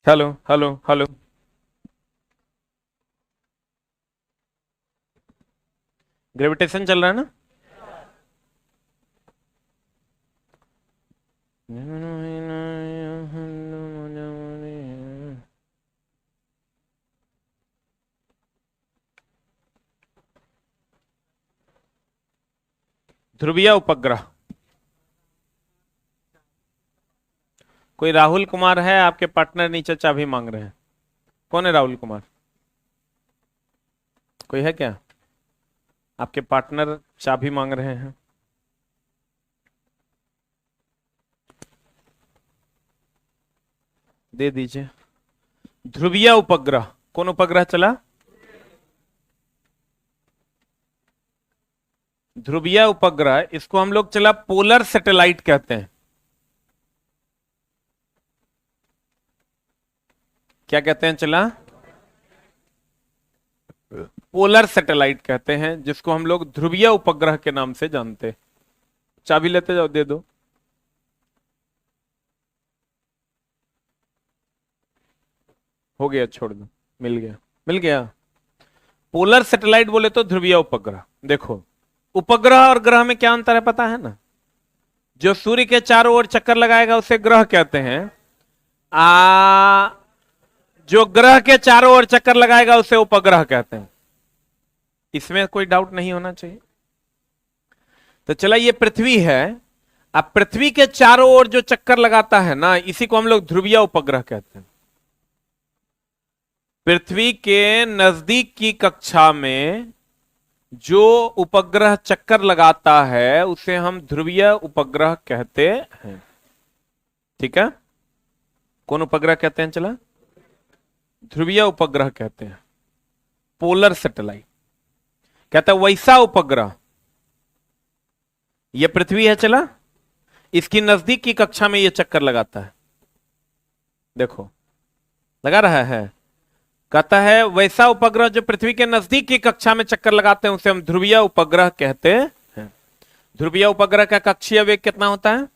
Hello hello hello. Gravitation चल रहा है ना। ध्रुवीय उपग्रह। कोई राहुल कुमार है आपके पार्टनर, नीचे चाबी मांग रहे हैं। कौन है राहुल कुमार? कोई है क्या आपके पार्टनर, चाबी मांग रहे हैं? दे दीजिए। ध्रुवीय उपग्रह, कौन उपग्रह चला? ध्रुवीय उपग्रह, इसको हम लोग चला पोलर सैटेलाइट कहते हैं। क्या कहते हैं चला? पोलर सैटेलाइट कहते हैं, जिसको हम लोग ध्रुवीय उपग्रह के नाम से जानते हैं। चाबी लेते जाओ, दे दो। हो गया, छोड़ दो। मिल गया, मिल गया। पोलर सैटेलाइट बोले तो ध्रुवीय उपग्रह। देखो, उपग्रह और ग्रह में क्या अंतर है पता है ना? जो सूर्य के चारों ओर चक्कर लगाएगा उसे ग्रह कहते हैं। आ जो ग्रह के चारों ओर चक्कर लगाएगा उसे उपग्रह कहते हैं। इसमें कोई डाउट नहीं होना चाहिए। तो चला, ये पृथ्वी है। अब पृथ्वी के चारों ओर जो चक्कर लगाता है ना, इसी को हम लोग ध्रुवीय उपग्रह कहते हैं। पृथ्वी के नजदीक की कक्षा में जो उपग्रह चक्कर लगाता है उसे हम ध्रुवीय उपग्रह कहते हैं। ठीक है? कौन उपग्रह कहते हैं चला? ध्रुवीय उपग्रह कहते हैं। पोलर सैटेलाइट कहता है वैसा उपग्रह। यह पृथ्वी है चला, इसकी नजदीक की कक्षा में यह चक्कर लगाता है। देखो, लगा रहा है। कहता है वैसा उपग्रह जो पृथ्वी के नजदीक की कक्षा में चक्कर लगाते हैं उसे हम ध्रुवीय उपग्रह कहते हैं। ध्रुवीय उपग्रह का कक्षीय वेग कितना होता है?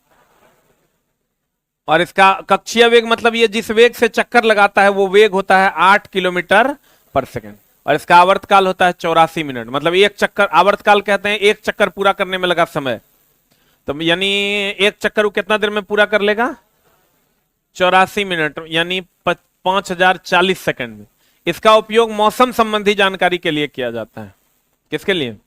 और इसका कक्षीय वेग मतलब ये जिस वेग से चक्कर लगाता है वो वेग होता है 8 किलोमीटर पर सेकंड। और इसका आवर्तकाल होता है 84 मिनट। मतलब एक चक्कर, आवर्तकाल कहते हैं एक चक्कर पूरा करने में लगा समय। तो यानी एक चक्कर वो कितना देर में पूरा कर लेगा? 84 मिनट, यानी 5040 सेकंड में। इसका उपयोग मौसम संबंधी जानकारी के लिए किया जाता है। किसके लिए?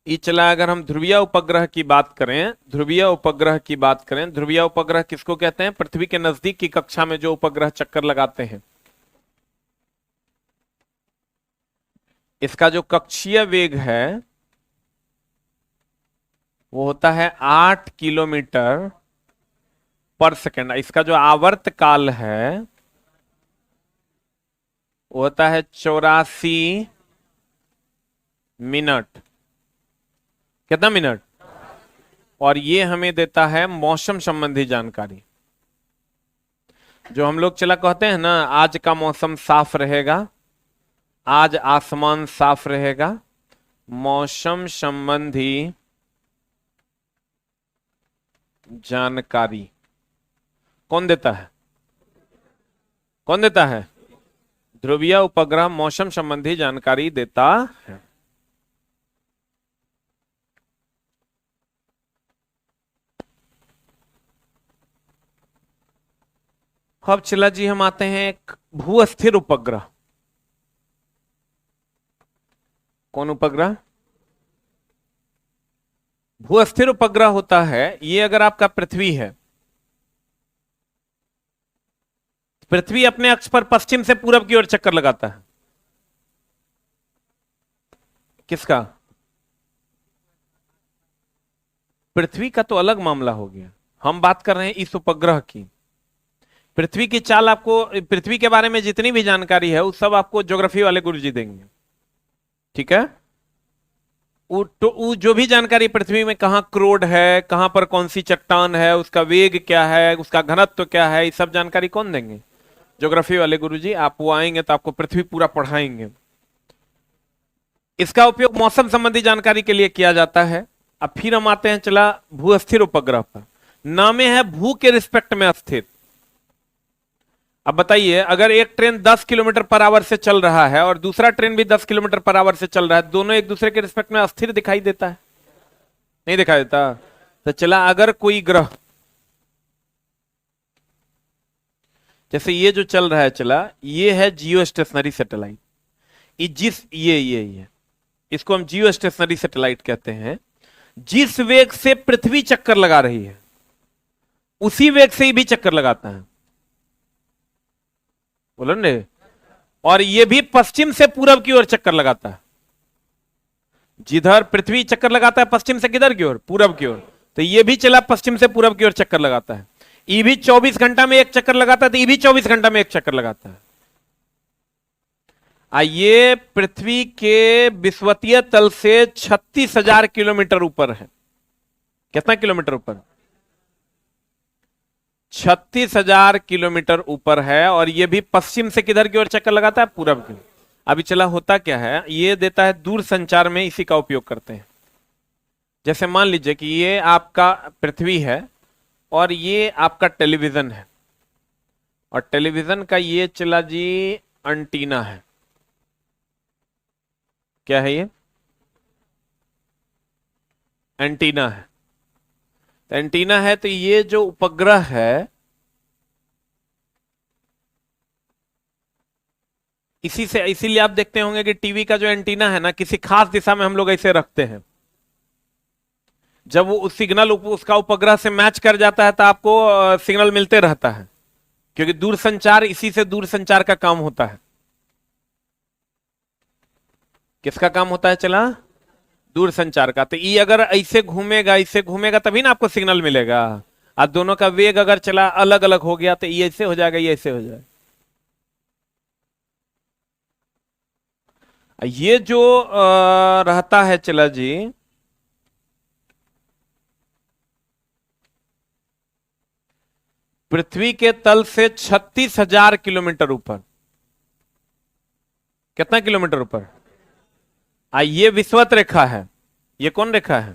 ये चला, अगर हम ध्रुवीय उपग्रह की बात करें, ध्रुवीय उपग्रह की बात करें, ध्रुवीय उपग्रह किसको कहते हैं? पृथ्वी के नजदीक की कक्षा में जो उपग्रह चक्कर लगाते हैं। इसका जो कक्षीय वेग है वो होता है 8 किलोमीटर पर सेकंड। इसका जो आवर्त काल है वो होता है 84 मिनट। कितना मिनट? और ये हमें देता है मौसम संबंधी जानकारी। जो हम लोग चला कहते हैं ना, आज का मौसम साफ रहेगा, आज आसमान साफ रहेगा। मौसम संबंधी जानकारी कौन देता है? कौन देता है? ध्रुवीय उपग्रह मौसम संबंधी जानकारी देता है। अब चला जी, हम आते हैं एक भू अस्थिर उपग्रह। कौन उपग्रह? भू अस्थिर उपग्रह होता है ये, अगर आपका पृथ्वी है, पृथ्वी अपने अक्ष पर पश्चिम से पूरब की ओर चक्कर लगाता है। किसका? पृथ्वी का तो अलग मामला हो गया, हम बात कर रहे हैं इस उपग्रह की। पृथ्वी की चाल आपको, पृथ्वी के बारे में जितनी भी जानकारी है वो सब आपको ज्योग्राफी वाले गुरुजी देंगे। ठीक है? तो जो भी जानकारी पृथ्वी में कहां क्रोड है, कहां पर कौन सी चट्टान है, उसका वेग क्या है, उसका घनत्व क्या है, ये सब जानकारी कौन देंगे? ज्योग्राफी वाले गुरुजी। आप वो आएंगे तो आपको पृथ्वी पूरा पढ़ाएंगे। इसका उपयोग मौसम संबंधी जानकारी के लिए किया जाता है। अब फिर हम आते हैं चला भू अस्थिर उपग्रह पर। नामे है भू के रिस्पेक्ट में अस्थिर। अब बताइए, अगर एक ट्रेन 10 किलोमीटर पर आवर से चल रहा है और दूसरा ट्रेन भी 10 किलोमीटर पर आवर से चल रहा है, दोनों एक दूसरे के रिस्पेक्ट में अस्थिर दिखाई देता है? नहीं दिखाई देता। तो चला, अगर कोई ग्रह, जैसे ये जो चल रहा है चला, ये है जियो स्टेशनरी सैटेलाइट। ये इसको हम जियो स्टेशनरी सैटेलाइट कहते हैं। जिस वेग से पृथ्वी चक्कर लगा रही है उसी वेग से ही भी चक्कर लगाता है, बोलो ने। और ये भी पश्चिम से पूरब की ओर चक्कर लगाता है। जिधर पृथ्वी चक्कर लगाता है पश्चिम से किधर की ओर? पूरब की ओर। तो ये भी चला पश्चिम से पूरब की ओर चक्कर लगाता है। ये भी 24 घंटा में एक चक्कर लगाता है, तो ये भी 24 घंटा में एक चक्कर लगाता है। ये पृथ्वी के विषुवतीय तल से 36,000 किलोमीटर ऊपर है। कितना किलोमीटर ऊपर? 36,000 किलोमीटर ऊपर है। और ये भी पश्चिम से किधर की ओर चक्कर लगाता है? पूरब की। अभी चला, होता क्या है, ये देता है दूर संचार में इसी का उपयोग करते हैं। जैसे मान लीजिए कि ये आपका पृथ्वी है और ये आपका टेलीविजन है, और टेलीविजन का ये चला जी एंटीना है। क्या है ये? एंटीना है। तो एंटीना है, तो ये जो उपग्रह है इसी से, इसीलिए आप देखते होंगे कि टीवी का जो एंटीना है ना, किसी खास दिशा में हम लोग ऐसे रखते हैं। जब वो उस सिग्नल उसका उपग्रह से मैच कर जाता है तो आपको सिग्नल मिलते रहता है, क्योंकि दूर संचार, इसी से दूर संचार का काम होता है। किसका काम होता है चला? दूर संचार का। तो ये अगर ऐसे घूमेगा तभी ना आपको सिग्नल मिलेगा। और दोनों का वेग अगर चला अलग अलग हो गया तो ये ऐसे हो जाएगा, ये ऐसे हो जाएगा। ये जो रहता है चला जी, पृथ्वी के तल से 36,000 किलोमीटर ऊपर। कितना किलोमीटर ऊपर? ये विषुवत रेखा है। ये कौन रेखा है?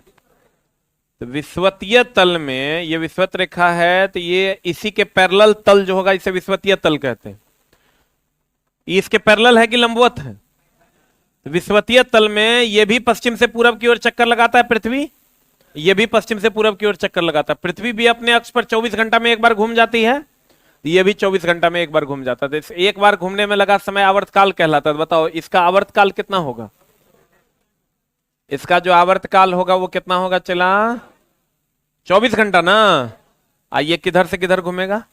तो विषुवतीय तल में ये विषुवत रेखा है, तो ये इसी के पैरेलल तल जो होगा इसे विषुवतीय तल कहते हैं। ये इसके पैरेलल है कि लंबवत है? तो विषुवतीय तल में ये भी पश्चिम से पूरब की ओर चक्कर लगाता है पृथ्वी, ये भी पश्चिम से पूरब की ओर चक्कर लगाता है। पृथ्वी भी अपने अक्ष पर 24 घंटा में एक बार घूम जाती है, ये भी 24 घंटा में एक बार घूम जाता है। एक बार घूमने में लगा समय आवर्तकाल कहलाता है। बताओ इसका आवर्तकाल कितना होगा? इसका जो आवर्तकाल होगा वो कितना होगा चला? 24 घंटा ना। आइए किधर से किधर घूमेगा?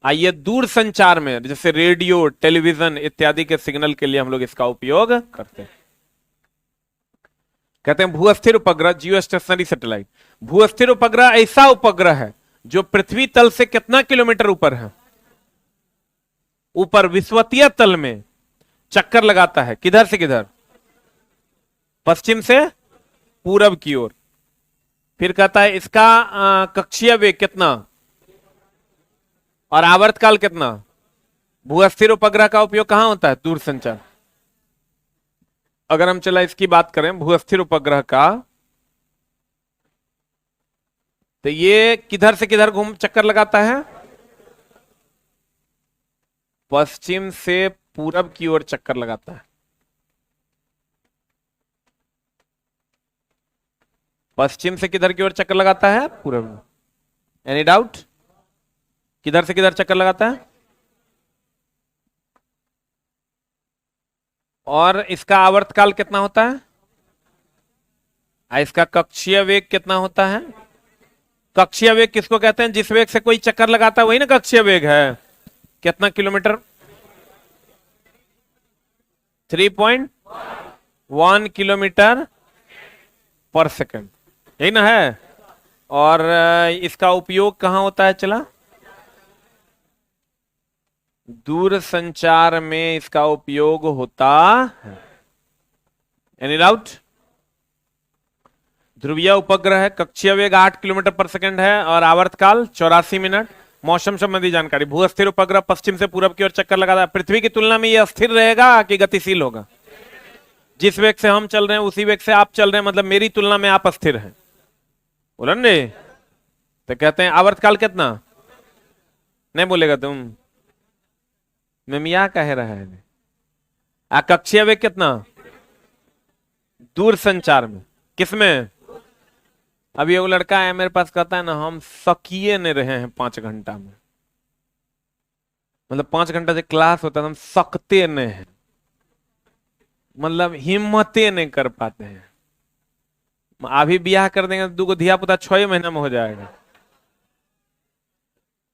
आइए दूर संचार में, जैसे रेडियो, टेलीविजन इत्यादि के सिग्नल के लिए हम लोग इसका उपयोग करते हैं। कहते हैं भूस्थिर उपग्रह, जियो स्टेशनरी सैटेलाइट। भूस्थिर उपग्रह ऐसा उपग्रह है जो पृथ्वी तल से कितना किलोमीटर ऊपर है? ऊपर विषुवतीय तल में चक्कर लगाता है। किधर से किधर? पश्चिम से पूरब की ओर। फिर कहता है इसका कक्षीय वेग कितना और आवर्तकाल कितना? भूस्थिर उपग्रह का उपयोग कहां होता है? दूर संचार। अगर हम चला इसकी बात करें भूस्थिर उपग्रह का, तो ये किधर से किधर घूम चक्कर लगाता है? पश्चिम से पूरब की ओर चक्कर लगाता है। पश्चिम से किधर की ओर चक्कर लगाता है? पूरब। Any doubt? किधर से किधर चक्कर लगाता है? और इसका आवर्तकाल कितना होता है? इसका कक्षीय वेग कितना होता है? कक्षीय वेग किसको कहते हैं? जिस वेग से कोई चक्कर लगाता है वही ना कक्षीय वेग है। कितना किलोमीटर? 3.1 किलोमीटर पर सेकंड, यही ना है। और इसका उपयोग कहां होता है चला? दूर संचार में इसका उपयोग होता है। Any doubt? ध्रुवीय उपग्रह है, कक्षीय वेग 8 किलोमीटर पर सेकंड है और आवर्तकाल 84 मिनट। मौसम संबंधी जानकारी, भूस्थिर उपग्रह पश्चिम से पूरब की ओर चक्कर लगाता है। पृथ्वी की तुलना में यह स्थिर रहेगा कि गतिशील होगा? जिस वेग से हम चल रहे हैं उसी वेग से आप चल रहे हैं, मतलब मेरी तुलना में आप अस्थिर हैं। बोलन रे। तो कहते हैं आवर्तकाल कितना? नहीं बोलेगा तुम? मिमिया कह रहा है। कक्षीय वेग कितना? दूर संचार में। किसमें? अभी वो लड़का है मेरे पास, कहता है ना हम सकिए नहीं रहे हैं 5 घंटा में, मतलब 5 घंटा से क्लास होता है हम सकते नहीं हैं, मतलब हिम्मते नहीं कर पाते हैं। अभी ब्याह कर देंगे तो 2 धिया पुता 6 महीना में हो जाएगा।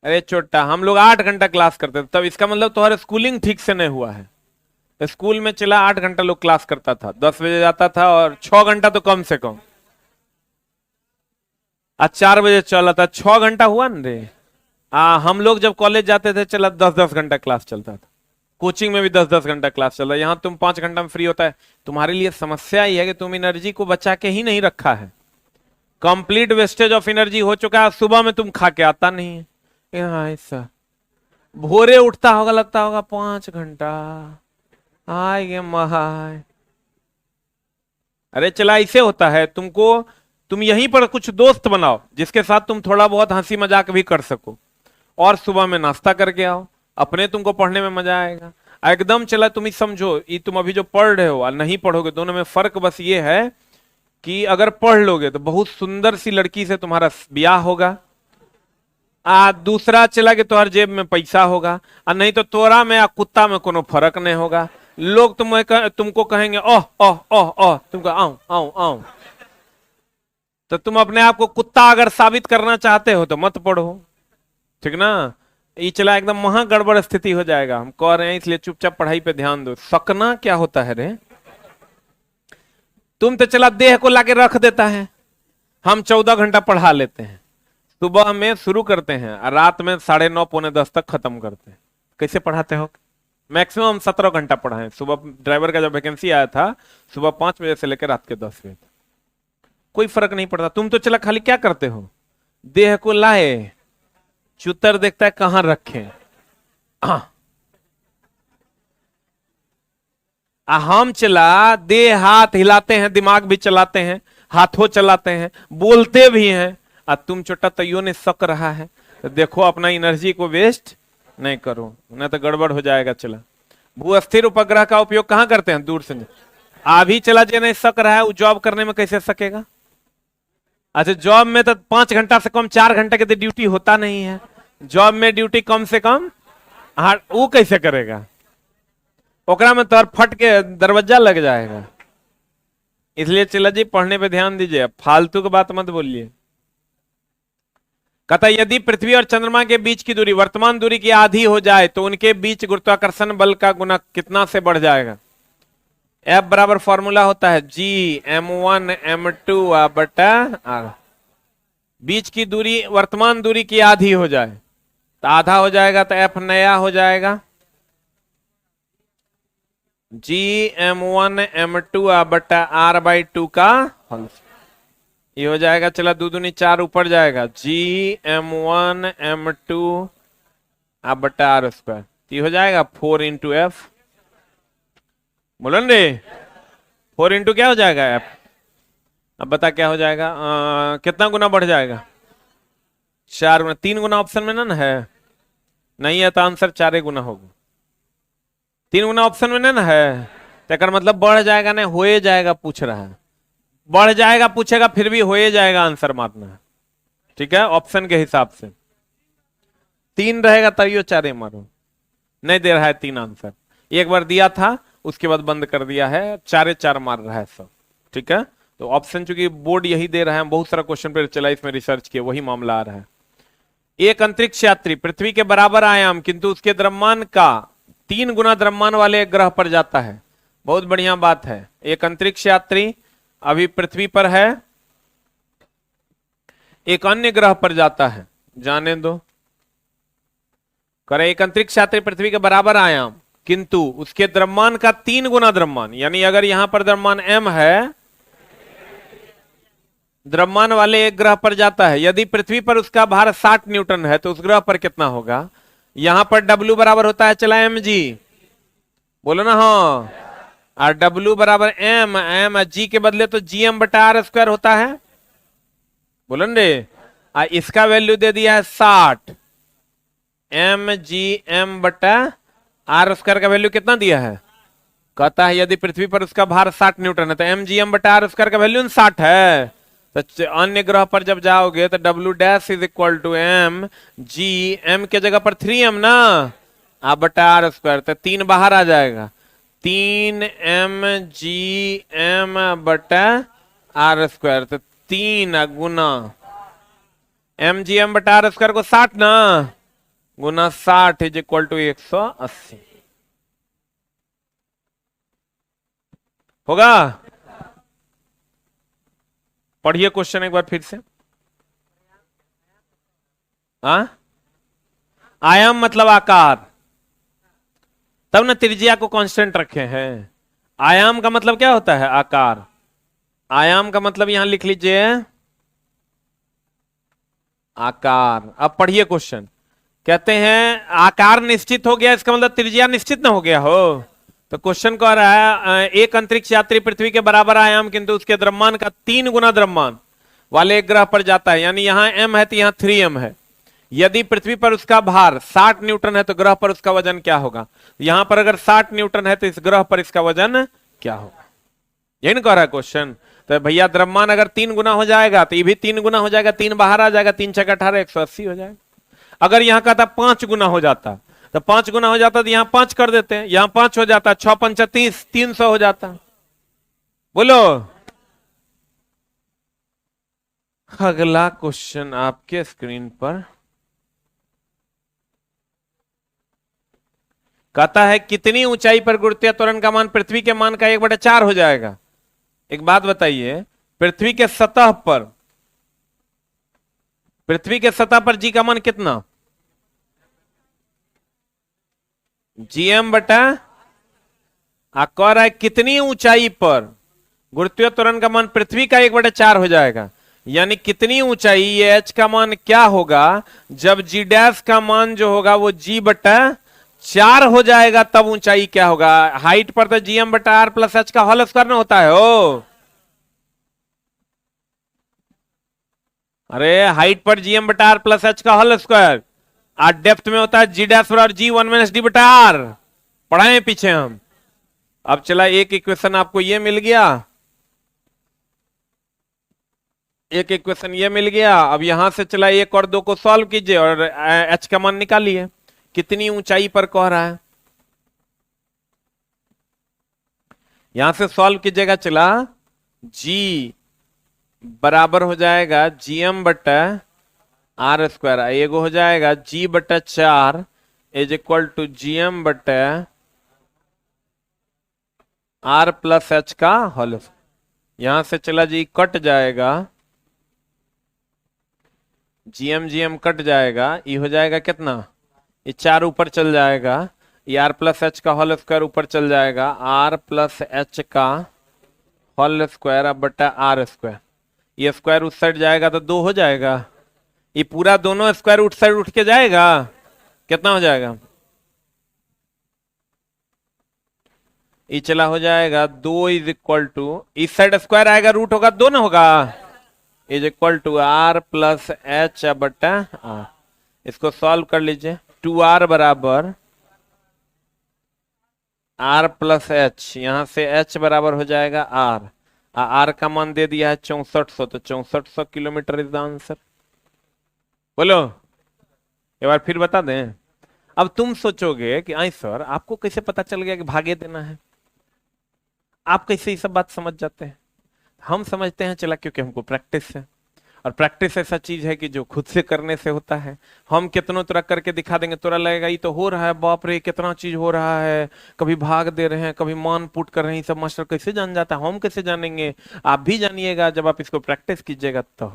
अरे छोटा, हम लोग 8 घंटा क्लास करते थे तब, इसका मतलब तुम्हारा स्कूलिंग ठीक से नहीं हुआ है। स्कूल में चला 8 घंटा लोग क्लास करता था, 10 बजे जाता था और 6 घंटा तो कम से कम, आज 4 बजे चला था, 6 घंटा हुआ ना रे। हम लोग जब कॉलेज जाते थे चला 10-10 घंटा क्लास चलता था, कोचिंग में भी 10-10 घंटा क्लास चल रहा है। यहाँ तुम 5 घंटा में फ्री होता है। तुम्हारे लिए समस्या ही है कि तुम एनर्जी को बचा के ही नहीं रखा है, कंप्लीट वेस्टेज ऑफ एनर्जी हो चुका है। सुबह में तुम खा के आता नहीं है। ऐसा भोरे उठता होगा, लगता होगा 5 घंटा आए महाय। अरे चला ऐसे होता है, तुम यहीं पर कुछ दोस्त बनाओ जिसके साथ तुम थोड़ा बहुत हंसी मजाक भी कर सको, और सुबह में नाश्ता करके आओ, अपने तुमको पढ़ने में मजा आएगा एकदम। चला तुम ही समझो, ये तुम अभी जो पढ़ रहे हो और नहीं पढ़ोगे, दोनों में फर्क बस ये है कि अगर पढ़ लोगे तो बहुत सुंदर सी लड़की से तुम्हारा ब्याह होगा, दूसरा चला कि तुम्हारे जेब में पैसा होगा, और नहीं तो तोरा में या कुत्ता में कोनो फर्क नहीं होगा। लोग तुमको कहेंगे ओह ओह ओह ओह, तुमको आओ आओ आओ। तो तुम अपने आप को कुत्ता अगर साबित करना चाहते हो तो मत पढ़ो, ठीक ना। ये चला एकदम महा गड़बड़ स्थिति हो जाएगा। हम कह रहे हैं इसलिए चुपचाप पढ़ाई पे ध्यान दो। सकना क्या होता है रे? तुम तो चला देह को लाके रख देता है, हम 14 घंटा पढ़ा लेते हैं, सुबह में शुरू करते हैं और रात में 9:30 पौने 10 तक खत्म करते हैं। कैसे पढ़ाते हो? मैक्सिमम हम 17 घंटा पढ़ाएं। सुबह ड्राइवर का जब वैकेंसी आया था, सुबह 5 बजे से लेकर रात के 10 बजे तक, कोई फर्क नहीं पड़ता। तुम तो चला खाली क्या करते हो, देह को लाए, चुतर देखता है कहां रखे। हम चला देह हाथ हिलाते हैं, दिमाग भी चलाते हैं, हाथों चलाते हैं, बोलते भी हैं, और तुम छोटा तैयो ने सक रहा है। तो देखो अपना एनर्जी को वेस्ट नहीं करो, नहीं तो गड़बड़ हो जाएगा। चला भू अस्थिर उपग्रह का उपयोग कहां करते हैं? दूर से। अभी चला जो नहीं सक रहा है वो जॉब करने में कैसे सकेगा? अच्छा जॉब में तो 5 घंटा से कम 4 घंटे की तो ड्यूटी होता नहीं है, जॉब में ड्यूटी कम से कम। हाँ वो कैसे करेगा? ओकरा में तो फट के दरवाजा लग जाएगा। इसलिए चला जी पढ़ने पे ध्यान दीजिए, फालतू की बात मत बोलिए। कहता यदि पृथ्वी और चंद्रमा के बीच की दूरी वर्तमान दूरी की आधी हो जाए तो उनके बीच गुरुत्वाकर्षण बल का गुना कितना से बढ़ जाएगा? F बराबर फॉर्मूला होता है G(m1)(m2) बटा R। बीच की दूरी वर्तमान दूरी की आधी हो जाए तो आधा हो जाएगा, तो F नया हो जाएगा G(m1)(m2) बटा R/2 का होल। ये हो जाएगा चला 2 दूनी 4 ऊपर जाएगा G(m1)(m2) बटा R²। ये हो जाएगा 4 इंटू F। बोलन रे 4 इंटू क्या हो जाएगा F? अब बता क्या हो जाएगा? कितना गुना बढ़ जाएगा? 4 गुना। 3 गुना ऑप्शन में ना है, नहीं है तो आंसर 4 गुना होगा। 3 गुना ऑप्शन में ना है तो मतलब बढ़ जाएगा नहीं होए जाएगा पूछ रहा है। बढ़ जाएगा पूछेगा फिर भी होए जाएगा आंसर मारना है, ठीक है ऑप्शन के हिसाब से। 3 रहेगा तभी 4 मारो, नहीं दे रहा है 3 आंसर। एक बार दिया था उसके बाद बंद कर दिया है, 4 मार रहा है सब, ठीक है। तो ऑप्शन चूंकि बोर्ड यही दे रहा है, बहुत सारा क्वेश्चन पे चला इसमें रिसर्च किया, वही मामला आ रहा है। एक अंतरिक्ष यात्री पृथ्वी के बराबर आयाम किंतु उसके द्रव्यमान का 3 गुना द्रव्यमान वाले एक ग्रह पर जाता है। बहुत बढ़िया बात है। एक अंतरिक्ष यात्री अभी पृथ्वी पर है, एक अन्य ग्रह पर जाता है, जाने दो। करे एक अंतरिक्ष यात्री पृथ्वी के बराबर आयाम किंतु उसके द्रव्यमान का 3 गुना द्रव्यमान, यानी अगर यहां पर द्रव्यमान m है, द्रव्यमान वाले एक ग्रह पर जाता है। यदि पृथ्वी पर उसका भार 60 न्यूटन है तो उस ग्रह पर कितना होगा? यहां पर W बराबर होता है चला mg, बोलो ना हाँ, और W बराबर m g के बदले तो gm बटा R² होता है, बोलो ना रे। इसका वैल्यू दे दिया है 60 mgm बटा आर स्क्वायर का वैल्यू कितना दिया है? कहता है यदि पृथ्वी पर उसका भार 60 न्यूटन है तो एम जी एम बटा आर स्क्वायर का वैल्यू 60 है। तो अन्य ग्रह पर जब जाओगे तो W dash is equal to M G M के जगह पर 3m ना, आप बटा आर स्क्वायर, तो 3 बाहर आ जाएगा, 3m बटा आर स्क्वायर, तो 3 गुना एम जी एम बटा आर स्क्वायर को 60 ना, गुना 60 इज इक्वल टू 180 होगा। पढ़िए क्वेश्चन एक बार फिर से। आयाम मतलब आकार, तब ना त्रिज्या को कांस्टेंट रखे हैं। आयाम का मतलब क्या होता है? आकार। आयाम का मतलब यहां लिख लीजिए आकार। अब पढ़िए क्वेश्चन। कहते हैं आकार निश्चित हो गया, इसका मतलब त्रिज्या निश्चित ना हो गया हो। तो क्वेश्चन कह रहा है एक अंतरिक्ष यात्री पृथ्वी के बराबर आयाम किंतु उसके द्रव्यमान का 3 गुना द्रव्यमान वाले एक ग्रह पर जाता है, यानी यहां m है तो यहां 3m है। यदि पृथ्वी पर उसका भार 60 न्यूटन है तो ग्रह पर उसका वजन क्या होगा? यहां पर अगर 60 न्यूटन है तो इस ग्रह पर इसका वजन क्या होगा? यही ना कह रहा है क्वेश्चन। तो भैया द्रव्यमान अगर 3 गुना हो जाएगा तो ये भी 3 गुना हो जाएगा, 3 बाहर आ जाएगा, 3 छक 18 180 हो जाएगा। अगर यहां का था 5 गुना हो जाता तो 5 गुना हो जाता तो यहां 5 कर देते हैं, यहां 5 हो जाता, 6 5 30, 300 हो जाता। बोलो अगला क्वेश्चन आपके स्क्रीन पर कहता है कितनी ऊंचाई पर गुरुत्वीय त्वरण का मान पृथ्वी के मान का 1/4 हो जाएगा। एक बात बताइए, पृथ्वी के सतह पर जी का मान कितना? जीएम बटा कह रहा है कितनी ऊंचाई पर गुरुत्वीय त्वरण का मान पृथ्वी का 1/4 हो जाएगा, यानी कितनी ऊंचाई, ये एच का मान क्या होगा जब जी डैश का मान जो होगा वो g/4 हो जाएगा, तब ऊंचाई क्या होगा? हाइट पर तो जीएम बटा आर प्लस एच का होल स्क्वायर ना होता है हो। अरे हाइट पर जीएम बटा आर प्लस एच का होल स्क्वायर, और डेप्थ में होता है जी डैश और जी 1 - डी बटा आर। पढ़ाए पीछे हम। अब चला एक इक्वेशन आपको ये मिल गया, एक इक्वेशन ये मिल गया। अब यहां से चला 1 और 2 को सॉल्व कीजिए और एच का मान निकालिए कितनी ऊंचाई पर कह रहा है। यहां से सॉल्व कीजिएगा, चला जी बराबर हो जाएगा जीएम बटा आर स्क्वायर, एगो हो जाएगा g/4 is equal to GM बटा आर प्लस एच का होल। यहां से चला जी कट जाएगा, जीएम कट जाएगा, ये हो जाएगा कितना, ये 4 ऊपर चल जाएगा, ये आर प्लस एच का होल स्क्वायर ऊपर चल जाएगा, आर प्लस एच का होल स्क्वायर अब बटा आर स्क्वायर, ये स्क्वायर उस साइड जाएगा तो 2 हो जाएगा, ये पूरा दोनों स्क्वायर उस साइड उठ के जाएगा, कितना हो जाएगा, ये चला हो जाएगा 2 इज इक्वल टू, इस साइड स्क्वायर आएगा रूट होगा 2 ना होगा, is equal to R plus H बटा आर। इसको सॉल्व कर लीजिए, 2r बराबर आर प्लस एच, यहां से h बराबर हो जाएगा आर, आर का मान दे दिया है 6400, तो 6400 किलोमीटर इज द आंसर। बोलो एक बार फिर बता दें। अब तुम सोचोगे कि आई सर आपको कैसे पता चल गया कि भागे देना है, आप कैसे ये सब बात समझ जाते हैं? हम समझते हैं चला क्योंकि हमको प्रैक्टिस है, और प्रैक्टिस ऐसा चीज है कि जो खुद से करने से होता है। हम कितनों तरह करके दिखा देंगे, तोरा लगेगा ये तो हो रहा है, बाप रे कितना चीज हो रहा है, कभी भाग दे रहे हैं, कभी मान पुट कर रहे हैं, सब मास्टर कैसे जान जाता है, हम कैसे जानेंगे? आप भी जानिएगा जब आप इसको प्रैक्टिस कीजिएगा तो,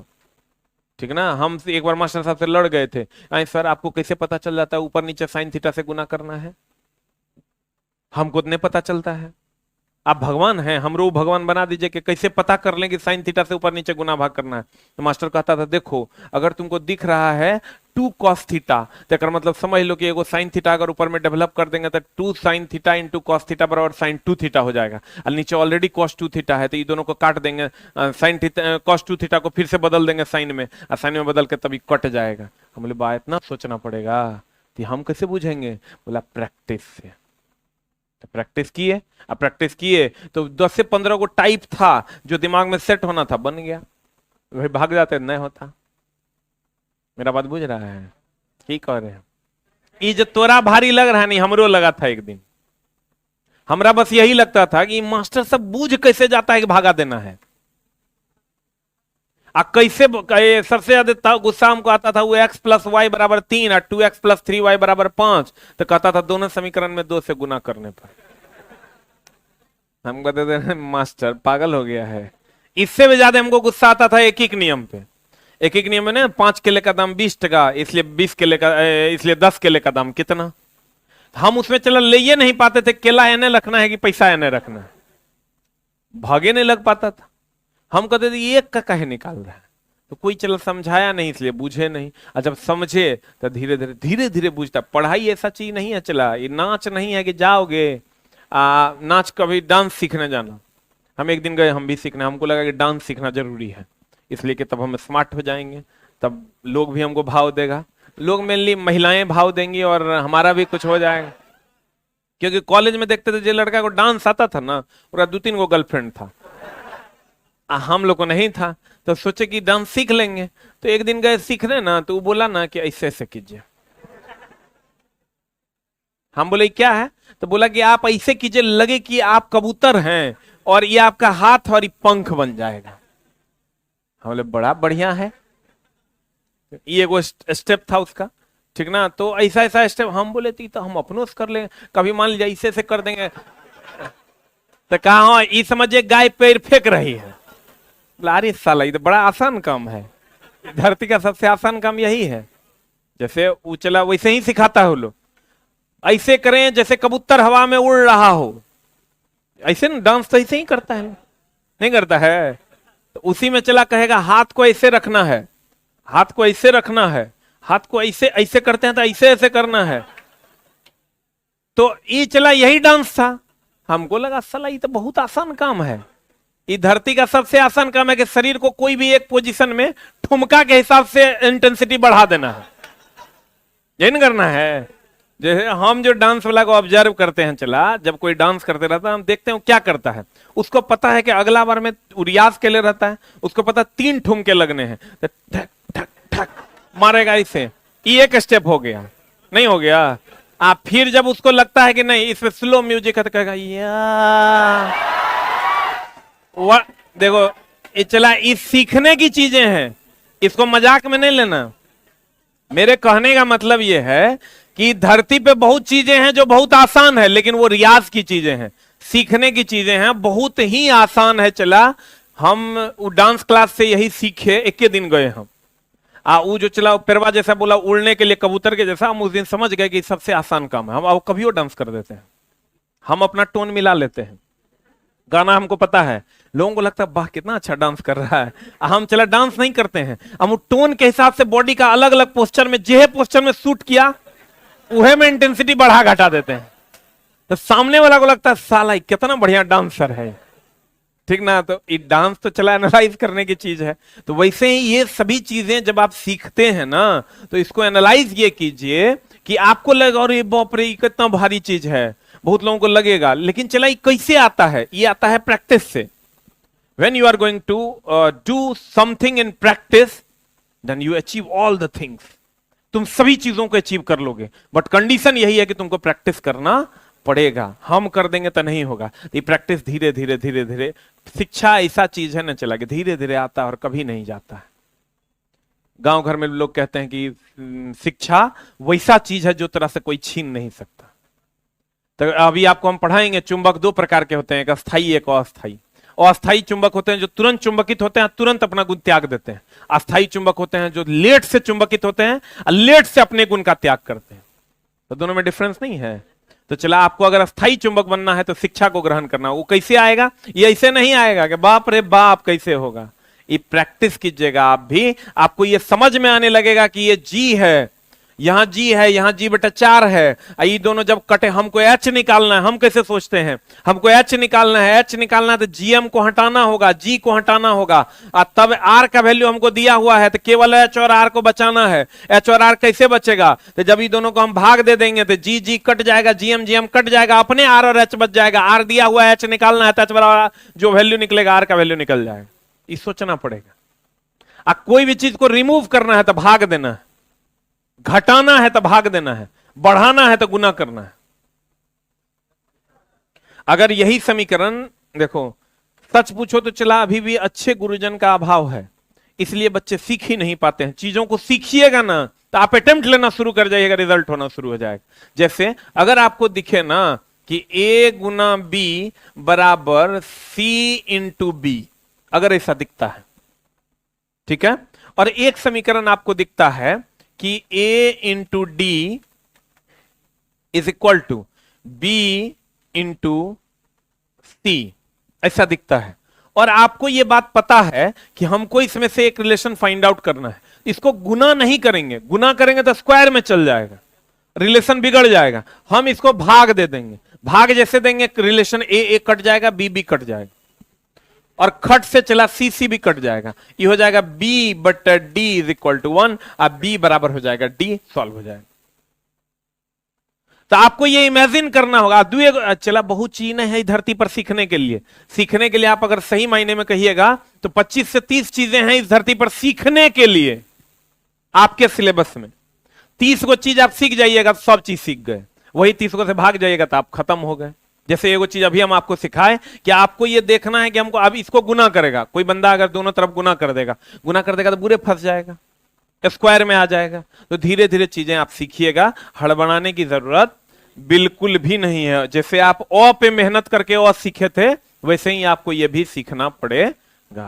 ठीक ना। हम एक बार मास्टर साहब से लड़ गए थे, आई सर आपको कैसे पता चल जाता है ऊपर नीचे साइन थीटा से गुना करना है? हमको नहीं पता चलता है, आप भगवान हैं, हमरो भगवान बना दीजिए कि कैसे पता कर लें कि साइन थीटा से ऊपर नीचे गुना भाग करना है। तो मास्टर कहता था देखो अगर तुमको दिख रहा है 2 cos थीटा, तो मतलब समझ लो कि एगो साइन थीटा अगर ऊपर में डेवलप कर देंगे तो 2 sin theta into cos theta बराबर sin 2 थीटा हो जाएगा, और नीचे ऑलरेडी cos 2 थीटा है तो ये दोनों को काट देंगे, साइन थीटा cos 2 थीटा को फिर से बदल देंगे साइन में, और साइन में बदल के तभी कट जाएगा। हम बोले बा इतना सोचना पड़ेगा कि हम कैसे बुझेंगे? बोला प्रैक्टिस से। तो प्रैक्टिस किए, अब प्रैक्टिस किए तो 10 से 15 को टाइप था जो दिमाग में सेट होना था बन गया, वही भाग जाते नहीं होता। मेरा बात बुझ रहा है? ठीक कह रहे हैं। ये जो तोरा भारी लग रहा है नहीं, हमरो लगा था एक दिन। हमरा बस यही लगता था कि मास्टर सब बूझ कैसे जाता है कि भागा देना है। कैसे सबसे ज्यादा गुस्सा हमको आता था वो x+y=3 और 2x+3y=5, तो कहता था दोनों समीकरण में 2 से गुना करने पर। हम कहते थे मास्टर पागल हो गया है। इससे भी ज्यादा हमको गुस्सा आता था एक एक नियम पे। एक एक नियम में ना 5 केले का दाम 20 टका, इसलिए 20 केले का, इसलिए 10 केले का दाम कितना। हम उसमें चला ले ये नहीं पाते थे केला एने रखना है कि पैसा एने रखना है, भागे नहीं लग पाता था। हम कहते थे ये का कहे निकाल रहा है, तो कोई चला समझाया नहीं इसलिए बूझे नहीं, और जब समझे तो धीरे धीरे धीरे धीरे बूझता। पढ़ाई ऐसा चीज नहीं है चला, ये नाच नहीं है कि जाओगे नाच कभी डांस सीखने जाना। हम एक दिन गए, हम भी सीखने, हमको लगा कि डांस सीखना जरूरी है इसलिए कि तब हम स्मार्ट हो जाएंगे, तब लोग भी हमको भाव देगा, लोग मेनली महिलाएं भाव देंगी और हमारा भी कुछ हो जाएगा। क्योंकि कॉलेज में देखते थे जो लड़का को डांस आता था ना, पूरा 2-3 गो गर्लफ्रेंड था, हम लोग को नहीं था, तो सोचे कि डांस सीख लेंगे। तो एक दिन गए सीखने ना, तो वो बोला ना कि ऐसे ऐसे कीजिए। हम बोले क्या है, तो बोला कि आप ऐसे कीजिए लगे कि आप कबूतर हैं और ये आपका हाथ और ये पंख बन जाएगा। हम बोले बड़ा बढ़िया है, ये वो स्टेप था उसका, ठीक ना। तो ऐसा ऐसा स्टेप हम बोले थी तो हम अपनों से कर लेंगे, कभी मान लीजिए ऐसे ऐसे कर देंगे तो कहा हाँ ये समझिए गाय पैर फेंक रही है। अरे साला ये तो बड़ा आसान काम है, धरती का सबसे आसान काम यही है। जैसे वो चला वैसे ही सिखाता है वो लोग, ऐसे करें जैसे कबूतर हवा में उड़ रहा हो, ऐसे ना डांस तो ऐसे ही करता है, नहीं करता है। तो उसी में चला कहेगा हाथ को ऐसे रखना है, हाथ को ऐसे रखना है, हाथ को ऐसे ऐसे करते हैं तो ऐसे ऐसे करना है। तो ये चला यही डांस था। हमको लगा साला ये तो बहुत आसान काम है, ये धरती का सबसे आसान काम है कि शरीर को कोई भी एक पोजीशन में ठुमका के हिसाब से इंटेंसिटी बढ़ा देना है, यही करना है। जैसे हम जो डांस वाला को ऑब्जर्व करते हैं, चला जब कोई डांस करते रहता है हम देखते हैं क्या करता है, उसको पता है कि अगला बार में रियाज के लिए रहता है, उसको पता 3 ठुमके लगने हैं, तो ठक ठक ठक मारेगा ऐसे, ये एक स्टेप हो गया, नहीं हो गया। आप फिर जब उसको लगता है कि नहीं इसमें स्लो म्यूजिक है तो कहेगा या देखो ये चला, इस सीखने की चीजें हैं, इसको मजाक में नहीं लेना। मेरे कहने का मतलब ये है कि धरती पे बहुत चीजें हैं जो बहुत आसान है, लेकिन वो रियाज की चीजें हैं, सीखने की चीजें हैं, बहुत ही आसान है। चला हम डांस क्लास से यही सीखे, एक ही दिन गए हम, वो जो चला पेरवा जैसा बोला उड़ने के लिए कबूतर के जैसा, हम उस दिन समझ गए कि सबसे आसान काम है। हम अब कभी वो डांस कर देते हैं, हम अपना टोन मिला लेते हैं, गाना हमको पता है, लोगों को लगता है वाह कितना अच्छा डांस कर रहा है। हम चला डांस नहीं करते हैं, हम टोन के हिसाब से बॉडी का अलग अलग पोस्चर में, जे पोस्चर में सूट किया उहे में इंटेंसिटी बढ़ा घटा देते हैं, तो सामने वाला को लगता है साला कितना बढ़िया डांसर है, ठीक ना। तो ये डांस तो चला एनालाइज करने की चीज है। तो वैसे ही ये सभी चीजें जब आप सीखते हैं ना, तो इसको एनालाइज ये कीजिए कि आपको लगे और ये बाप रे कितना भारी चीज है, बहुत लोगों को लगेगा, लेकिन चला ये कैसे आता है, ये आता है प्रैक्टिस से। When you are going to do something in practice, then you achieve all the things. तुम सभी चीजों को अचीव कर लोगे, बट कंडीशन यही है कि तुमको प्रैक्टिस करना पड़ेगा। हम कर देंगे तो नहीं होगा, ये प्रैक्टिस धीरे धीरे धीरे धीरे। शिक्षा ऐसा चीज है ना चला कि धीरे धीरे आता है और कभी नहीं जाता है। गांव घर में लोग कहते हैं कि शिक्षा वैसा चीज है जो तरह से कोई छीन नहीं सकता। तो अभी आपको हम पढ़ाएंगे, चुंबक 2 प्रकार के होते हैं, एक अस्थाई एक अस्थाई। अस्थाई चुंबक होते हैं जो तुरंत चुंबकित होते हैं, तुरंत अपना गुण त्याग देते हैं। अस्थाई चुंबक होते हैं जो लेट से चुंबकित होते हैं और लेट से अपने गुण का त्याग करते हैं। तो दोनों में डिफरेंस नहीं है। तो चला आपको अगर अस्थाई चुंबक बनना है तो शिक्षा को ग्रहण करना। वो कैसे आएगा, ये ऐसे नहीं आएगा कि बाप रे बाप कैसे होगा, ये प्रैक्टिस कीजिएगा आप भी, आपको ये समझ में आने लगेगा कि ये जी है, यहां जी है, यहां जी बटा 4 है, ये दोनों जब कटे हमको एच निकालना है। हम कैसे सोचते हैं, हमको एच निकालना है, एच निकालना है तो जीएम को हटाना होगा, जी को हटाना होगा, और तब आर का वैल्यू हमको दिया हुआ है तो केवल एच और आर को बचाना है। एच और आर कैसे बचेगा, तो जब ये दोनों को हम भाग दे देंगे तो जी जी कट जाएगा, जीएम जीएम कट जाएगा, अपने आर और एच बच जाएगा। आर दिया हुआ है, एच निकालना है तो एच बराबर जो वैल्यू निकलेगा आर का वैल्यू निकल जाएगा। ये सोचना पड़ेगा। कोई भी चीज को रिमूव करना है तो भाग देना है, घटाना है तो भाग देना है, बढ़ाना है तो गुना करना है। अगर यही समीकरण देखो, सच पूछो तो चला अभी भी अच्छे गुरुजन का अभाव है, इसलिए बच्चे सीख ही नहीं पाते हैं। चीजों को सीखिएगा ना तो आप अटेम्प्ट लेना शुरू कर जाइएगा, रिजल्ट होना शुरू हो जाएगा। जैसे अगर आपको दिखे ना कि ए गुना बी बराबर सी इंटू बी, अगर ऐसा दिखता है, ठीक है, और एक समीकरण आपको दिखता है कि a into D is equal to B into C, ऐसा दिखता है, और आपको यह बात पता है कि हमको इसमें से एक रिलेशन फाइंड आउट करना है। इसको गुना नहीं करेंगे, गुना करेंगे तो स्क्वायर में चल जाएगा, रिलेशन बिगड़ जाएगा। हम इसको भाग दे देंगे, भाग जैसे देंगे रिलेशन ए कट जाएगा, बी बी कट जाएगा, और खट से चला सी सी भी कट जाएगा। ये हो जाएगा b but D is equal to 1, अब b बराबर हो जाएगा d, सॉल्व हो जाएगा। तो आपको ये इमेजिन करना होगा। चला बहुत चीजें हैं धरती पर सीखने के लिए। सीखने के लिए आप अगर सही मायने में कहिएगा तो 25 से 30 चीजें हैं इस धरती पर सीखने के लिए आपके सिलेबस में। 30 को चीज आप सीख जाइएगा तो सब चीज सीख गए, वही 30 को से भाग जाइएगा तो आप खत्म हो गए। जैसे एगो चीज अभी हम आपको सिखाए कि आपको ये देखना है कि हमको अब इसको गुना करेगा, कोई बंदा अगर दोनों तरफ गुना कर देगा तो बुरे फंस जाएगा, स्क्वायर में आ जाएगा। तो धीरे धीरे चीजें आप सीखिएगा, हड़बड़ाने की जरूरत बिल्कुल भी नहीं है। जैसे आप अ पे मेहनत करके अ सीखे थे, वैसे ही आपको यह भी सीखना पड़ेगा।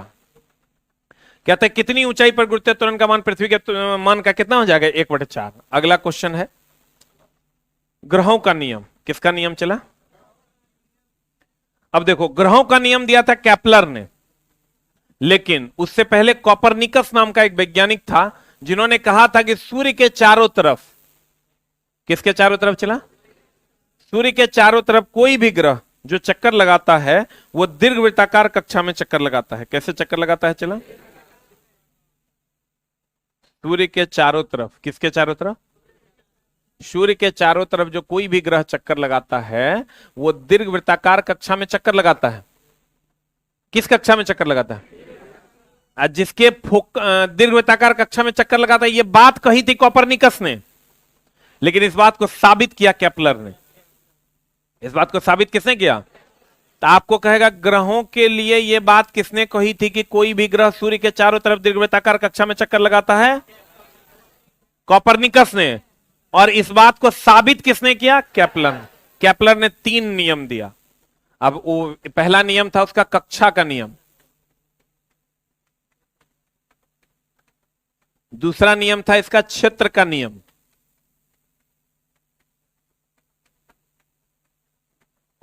कहते हैं कितनी ऊंचाई पर गुरुत्वाकर्षण त्वरण का मान पृथ्वी के मान का कितना हो जाएगा, 1/4। अगला क्वेश्चन है ग्रहों का नियम। किसका नियम चला? अब देखो, ग्रहों का नियम दिया था केपलर ने, लेकिन उससे पहले कोपरनिकस नाम का एक वैज्ञानिक था जिन्होंने कहा था कि सूर्य के चारों तरफ, किसके चारों तरफ चला? सूर्य के चारों तरफ कोई भी ग्रह जो चक्कर लगाता है वो दीर्घवृत्ताकार कक्षा में चक्कर लगाता है। कैसे चक्कर लगाता है चला? सूर्य के चारों तरफ, किसके चारों तरफ? सूर्य के चारों तरफ जो कोई भी ग्रह चक्कर लगाता है वो दीर्घवृत्ताकार कक्षा में चक्कर लगाता है। किस कक्षा में चक्कर लगाता है? जिसके दीर्घवृत्ताकार कक्षा में चक्कर लगाता है। ये बात कही थी कोपरनिकस ने, लेकिन इस बात को साबित किया केपलर ने। इस बात को साबित किसने किया? तो आपको कहेगा ग्रहों के लिए यह बात किसने कही थी कि कोई भी ग्रह सूर्य के चारों तरफ दीर्घवृत्ताकार कक्षा में चक्कर लगाता है? कोपरनिकस ने। और इस बात को साबित किसने किया? केपलर। केपलर ने 3 नियम दिया। अब वो पहला नियम था उसका कक्षा का नियम, दूसरा नियम था इसका क्षेत्र का नियम,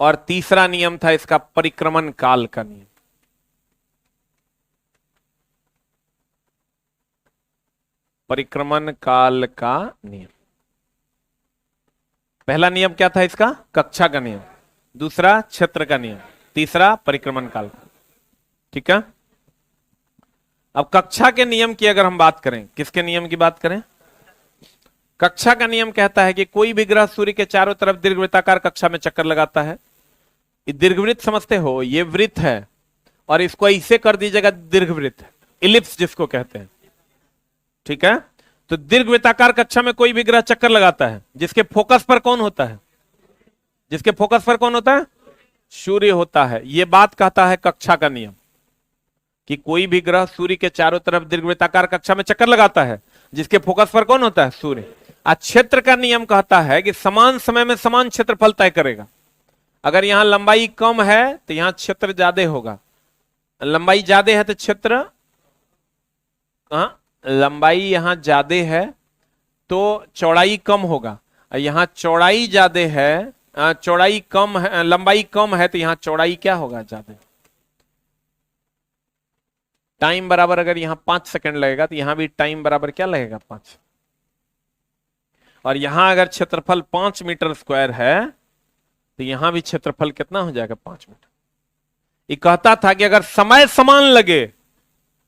और तीसरा नियम था इसका परिक्रमण काल का नियम। परिक्रमण काल का नियम। पहला नियम क्या था इसका? कक्षा का नियम, दूसरा क्षेत्र का नियम, तीसरा परिक्रमण काल का। ठीक है। अब कक्षा के नियम की अगर हम बात करें, किसके नियम की बात करें? कक्षा का नियम कहता है कि कोई भी ग्रह सूर्य के चारों तरफ दीर्घवृत्ताकार कक्षा में चक्कर लगाता है। ये दीर्घवृत्त समझते हो, ये वृत्त है और इसको ऐसे कर दीजिएगा दीर्घवृत्त, इलिप्स जिसको कहते हैं। ठीक है। तो दीर्घवृत्ताकार कक्षा में कोई भी ग्रह चक्कर लगाता है, जिसके फोकस पर कौन होता है? जिसके फोकस पर कौन होता है? सूर्य होता है। यह बात कहता है कक्षा का नियम कि कोई भी ग्रह सूर्य के चारों तरफ दीर्घवृत्ताकार कक्षा में चक्कर लगाता है, जिसके फोकस पर कौन होता है? सूर्य। क्षेत्र का नियम कहता है कि समान समय में समान क्षेत्रफल तय करेगा। अगर यहां लंबाई कम है तो यहां क्षेत्र ज्यादा होगा, लंबाई ज्यादा है तो क्षेत्र, लंबाई यहां ज्यादा है तो चौड़ाई कम होगा, यहां चौड़ाई ज्यादा है, चौड़ाई कम है, लंबाई कम है तो यहां चौड़ाई क्या होगा? ज्यादा। टाइम बराबर अगर यहां 5 सेकंड लगेगा तो यहां भी टाइम बराबर क्या लगेगा? 5। और यहां अगर क्षेत्रफल 5 मीटर स्क्वायर है तो यहां भी क्षेत्रफल कितना हो जाएगा? 5 मीटर। ये कहता था कि अगर समय समान लगे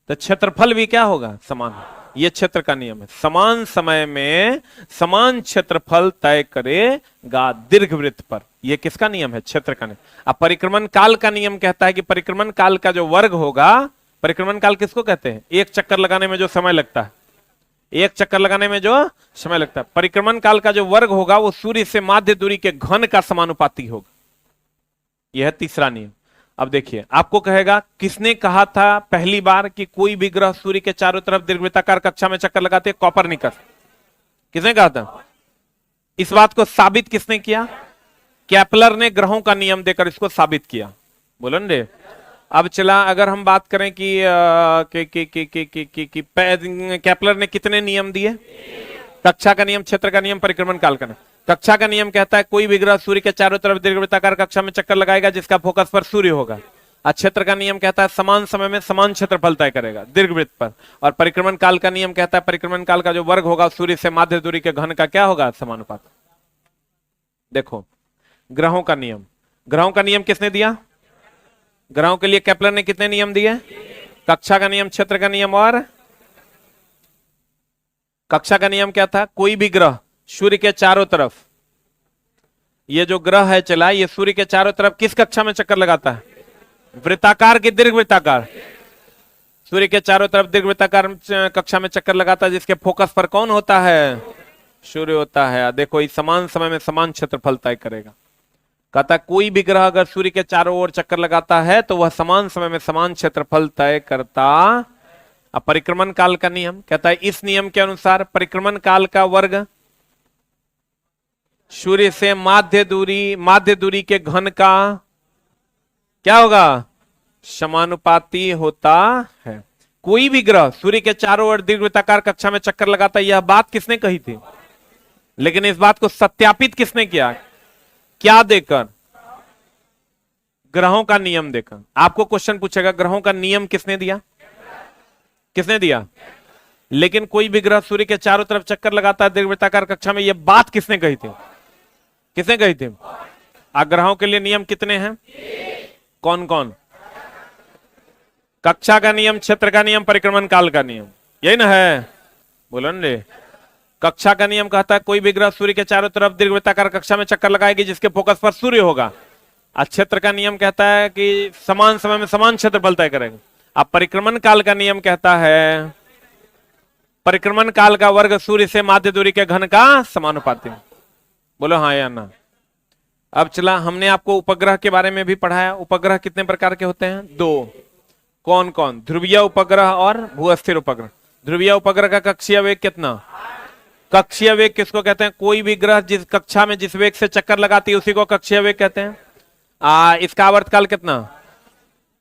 तो क्षेत्रफल भी क्या होगा? समान होगा। ये क्षेत्र का नियम है, समान समय में समान क्षेत्रफल तय करेगा दीर्घवृत्त पर। यह किसका नियम है? क्षेत्र का नियम। अब परिक्रमण काल का नियम कहता है कि परिक्रमण काल का जो वर्ग होगा, परिक्रमण काल किसको कहते हैं? एक चक्कर लगाने में जो समय लगता है, एक चक्कर लगाने में जो समय लगता है, परिक्रमण काल का जो वर्ग होगा वो सूर्य से माध्य दूरी के घन का समानुपाती होगा। यह है तीसरा नियम। अब देखिए, आपको कहेगा किसने कहा था पहली बार कि कोई भी ग्रह सूर्य के चारों तरफ दीर्घवृत्ताकार कक्षा में चक्कर लगाते? कॉपरनिकस। किसने कहा था? इस बात को साबित किसने किया? केपलर ने ग्रहों का नियम देकर इसको साबित किया। बोलो रे। अब चला, अगर हम बात करें कि केपलर ने कितने नियम दिए? कक्षा का नियम, क्षेत्र का नियम, परिक्रमण काल का नियम। कक्षा का नियम कहता है कोई भी ग्रह सूर्य के चारों तरफ दीर्घवृत्ताकार कक्षा में चक्कर लगाएगा जिसका फोकस पर सूर्य होगा। और क्षेत्र का नियम कहता है समान समय में समान क्षेत्रफल तय करेगा दीर्घवृत्त पर। और परिक्रमण काल का नियम कहता है परिक्रमण काल का जो वर्ग होगा सूर्य से माध्य दूरी के घन का क्या होगा? समानुपात। देखो, ग्रहों का नियम, ग्रहों का नियम किसने दिया? ग्रहों के लिए केपलर ने कितने नियम दिए? कक्षा का नियम, क्षेत्र का नियम। और कक्षा का नियम क्या था? कोई भी ग्रह सूर्य के चारों तरफ, ये जो ग्रह है चला, ये सूर्य के चारों तरफ किस कक्षा में चक्कर लगाता है? वृत्ताकार की दीर्घवृत्ताकार? सूर्य के चारों तरफ दीर्घवृत्ताकार कक्षा में चक्कर लगाता है जिसके फोकस पर कौन होता है? सूर्य होता है। देखो, इस समान समय में समान क्षेत्रफल तय करेगा। कहता कोई भी ग्रह अगर सूर्य के चारों ओर चक्कर लगाता है तो वह समान समय में समान क्षेत्रफल तय करता। अब परिक्रमण काल का नियम कहता है इस नियम के अनुसार परिक्रमण काल का वर्ग सूर्य से माध्य दूरी के घन का क्या होगा? समानुपाती होता है। कोई भी ग्रह सूर्य के चारों ओर दीर्घवृत्ताकार कक्षा में चक्कर लगाता है, यह बात किसने कही थी? लेकिन इस बात को सत्यापित किसने किया? क्या देकर? ग्रहों का नियम देकर। आपको क्वेश्चन पूछेगा ग्रहों का नियम किसने दिया? किसने दिया? लेकिन कोई भी ग्रह सूर्य के चारों तरफ चक्कर लगाता है दीर्घवृत्ताकार कक्षा में, यह बात किसने कही थी? किसने कही थी? ग्रहों के लिए नियम कितने हैं? कौन कौन? कक्षा का नियम, क्षेत्र का नियम, परिक्रमण काल का नियम, यही ना है? बोलो न रे। कक्षा का नियम कहता है कोई भी ग्रह सूर्य के चारों तरफ दीर्घवृत्ताकार कक्षा में चक्कर लगाएगी जिसके फोकस पर सूर्य होगा। और क्षेत्र का नियम कहता है कि समान समय में समान क्षेत्रफल तय करेगा। अब परिक्रमण काल का नियम कहता है परिक्रमण काल का वर्ग सूर्य से माध्य दूरी के घन का समानुपाती। बोलो हाँ या ना। अब चला, हमने आपको उपग्रह के बारे में भी पढ़ाया। उपग्रह कितने प्रकार के होते हैं? 2। कौन कौन? ध्रुवीय उपग्रह और भूस्थिर उपग्रह। ध्रुवीय उपग्रह का कक्षीय वेग कितना? कक्षीय वेग किसको कहते हैं? कोई भी ग्रह जिस कक्षा में जिस वेग से चक्कर लगाती है उसी को कक्षीय वेग कहते हैं। इसका आवर्तकाल कितना?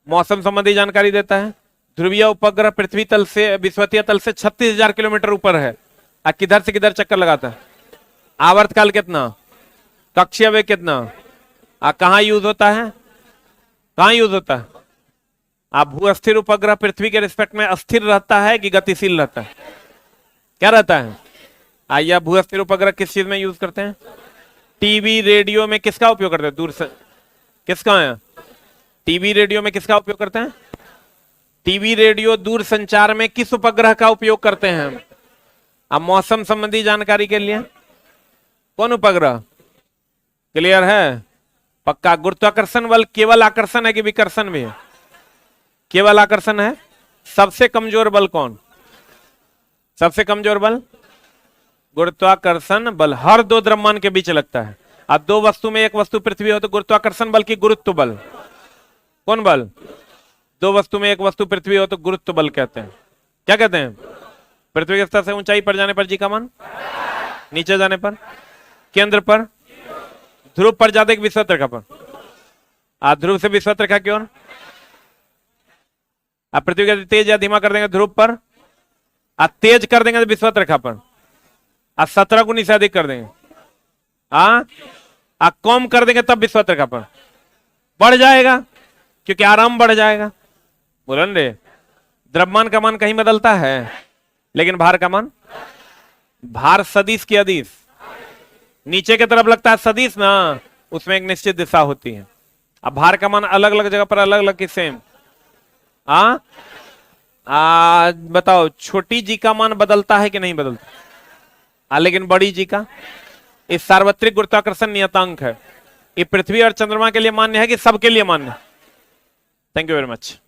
मौसम संबंधी जानकारी देता है। ध्रुवीय उपग्रह पृथ्वी तल से विषुवतीय तल से 36,000 किलोमीटर ऊपर है। किधर से किधर चक्कर लगाता है? आवर्तकाल कितना? कक्षीय वेग कितना? कहां यूज होता है? कहां यूज होता है? भू-अस्थिर उपग्रह पृथ्वी के रिस्पेक्ट में अस्थिर रहता है कि गतिशील रहता है? क्या रहता है? आइए, भू-अस्थिर उपग्रह किस चीज में यूज करते हैं? टीवी रेडियो में किसका उपयोग करते हैं? दूर से किसका है? टीवी रेडियो में किसका उपयोग करते हैं? टीवी रेडियो दूर संचार में किस उपग्रह का उपयोग करते हैं? अब मौसम संबंधी जानकारी के लिए कौन उपग्रह? क्लियर है? पक्का। गुरुत्वाकर्षण बल केवल आकर्षण है कि विकर्षण भी है? केवल आकर्षण है। सबसे कमजोर बल कौन? सबसे कमजोर बल गुरुत्वाकर्षण बल। हर 2 द्रव्यमान के बीच लगता है। अब 2 वस्तु में एक वस्तु पृथ्वी हो तो गुरुत्वाकर्षण बल की गुरुत्व बल? कौन बल? 2 वस्तु में एक वस्तु पृथ्वी हो तो गुरुत्व बल कहते हैं। क्या कहते हैं? पृथ्वी के स्तर से ऊंचाई पर जाने पर जी का मान, नीचे जाने पर, केंद्र पर, ध्रुव पर ज्यादा एक विषुवत रेखा पर। ध्रुव से विषुवत रेखा की ओर। आप पृथ्वी का तेज या धीमा कर देंगे ध्रुव पर, तेज कर देंगे तो विषुवत रेखा पर, 17 गुनी से अधिक कर देंगे, कम कर देंगे तब विषुवत रेखा पर बढ़ जाएगा क्योंकि आराम बढ़ जाएगा। बोलो न रे। द्रव्यमान का मान कहीं बदलता है लेकिन भार का मान, भार सदिश की अदिश नीचे की तरफ लगता है सदिश ना, उसमें एक निश्चित दिशा होती है। अब भार का मान अलग अलग जगह पर अलग अलग किससे? हाँ, बताओ छोटी जी का मान बदलता है कि नहीं बदलता? लेकिन बड़ी जी का, इस सार्वत्रिक गुरुत्वाकर्षण नियतांक है, ये पृथ्वी और चंद्रमा के लिए मान्य है कि सबके लिए मान्य है? Thank you very much.